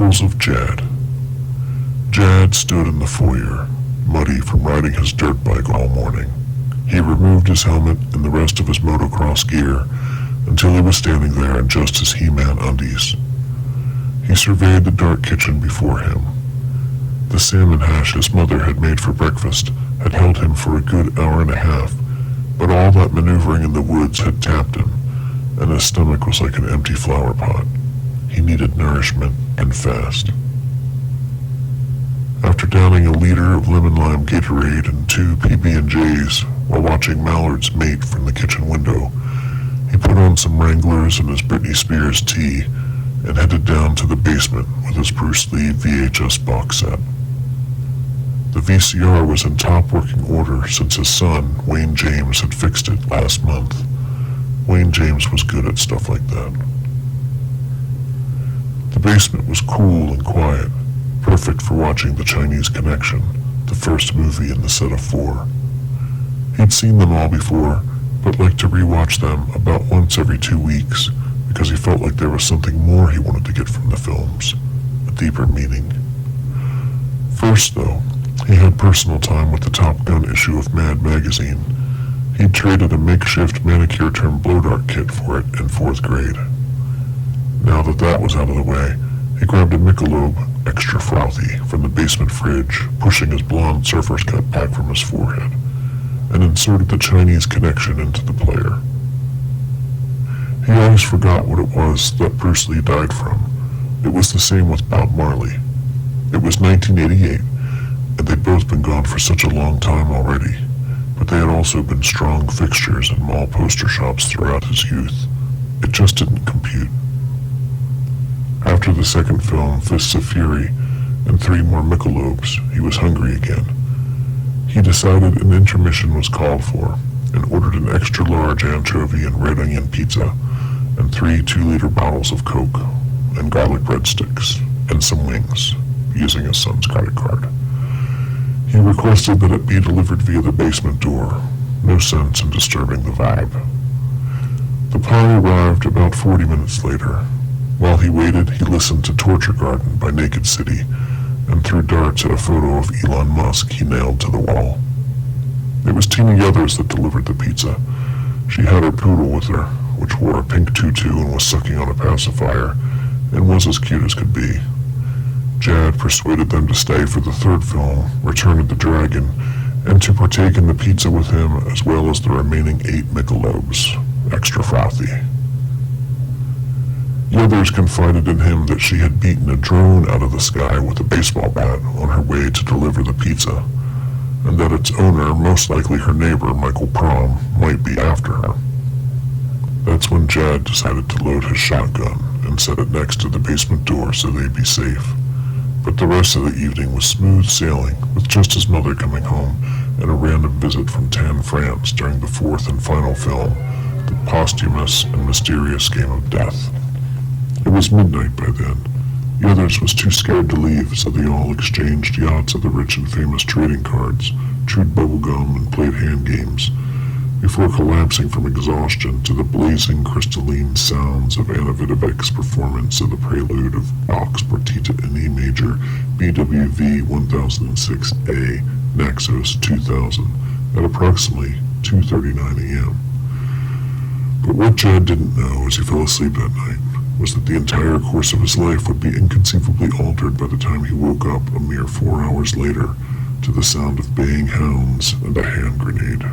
Chronicles of Jad. Jad stood in the foyer, muddy from riding his dirt bike all morning. He removed his helmet and the rest of his motocross gear until he was standing there in just his He-Man undies. He surveyed the dark kitchen before him. The salmon hash his mother had made for breakfast had held him for a good hour and a half, but all that maneuvering in the woods had tapped him, and his stomach was like an empty flower pot. He needed nourishment, and fast. After downing a liter of lemon-lime Gatorade and 2 PB&Js while watching mallards mate from the kitchen window, he put on some Wranglers and his Britney Spears tee and headed down to the basement with his Bruce Lee VHS box set. The VCR was in top working order since his son, Wayne James, had fixed it last month. Wayne James was good at stuff like that. The basement was cool and quiet, perfect for watching The Chinese Connection, the first movie in the set of 4. He'd seen them all before, but liked to rewatch them about once every 2 weeks because he felt like there was something more he wanted to get from the films, a deeper meaning. First, though, he had personal time with the Top Gun issue of Mad magazine. He'd traded a makeshift manicure-turned-blow-dart kit for it in 4th grade. Now that that was out of the way, he grabbed a Michelob, extra frothy, from the basement fridge, pushing his blonde surfer's cut back from his forehead, and inserted The Chinese Connection into the player. He always forgot what it was that Bruce Lee died from. It was the same with Bob Marley. It was 1988, and they'd both been gone for such a long time already, but they had also been strong fixtures in mall poster shops throughout his youth. It just didn't compute. After the second film, Fists of Fury, and 3 more Michelobes, he was hungry again. He decided an intermission was called for, and ordered an extra-large anchovy and red onion pizza, and 3 2-liter bottles of Coke, and garlic breadsticks, and some wings, using his son's credit card. He requested that it be delivered via the basement door. No sense in disturbing the vibe. The pie arrived about 40 minutes later. While he waited, he listened to Torture Garden by Naked City and threw darts at a photo of Elon Musk he nailed to the wall. It was Tina Yothers that delivered the pizza. She had her poodle with her, which wore a pink tutu and was sucking on a pacifier, and was as cute as could be. Jad persuaded them to stay for the 3rd film, Return of the Dragon, and to partake in the pizza with him as well as the remaining 8 Michelobes, extra frothy. Yothers confided in him that she had beaten a drone out of the sky with a baseball bat on her way to deliver the pizza, and that its owner, most likely her neighbor Michael Prom, might be after her. That's when Jad decided to load his shotgun and set it next to the basement door so they'd be safe. But the rest of the evening was smooth sailing, with just his mother coming home and a random visit from Tan France during the 4th and final film, The Posthumous and Mysterious Game of Death. It was midnight by then. Yothers was too scared to leave, so they all exchanged yachts of the rich and famous trading cards, chewed bubblegum, and played hand games, before collapsing from exhaustion to the blazing crystalline sounds of Anna Vidovic's performance of the prelude of Bach's Partita in E major BWV 1006A Naxos 2000 at approximately 2:39 a.m. But what Jad didn't know as he fell asleep that night was that the entire course of his life would be inconceivably altered by the time he woke up a mere 4 hours later to the sound of baying hounds and a hand grenade.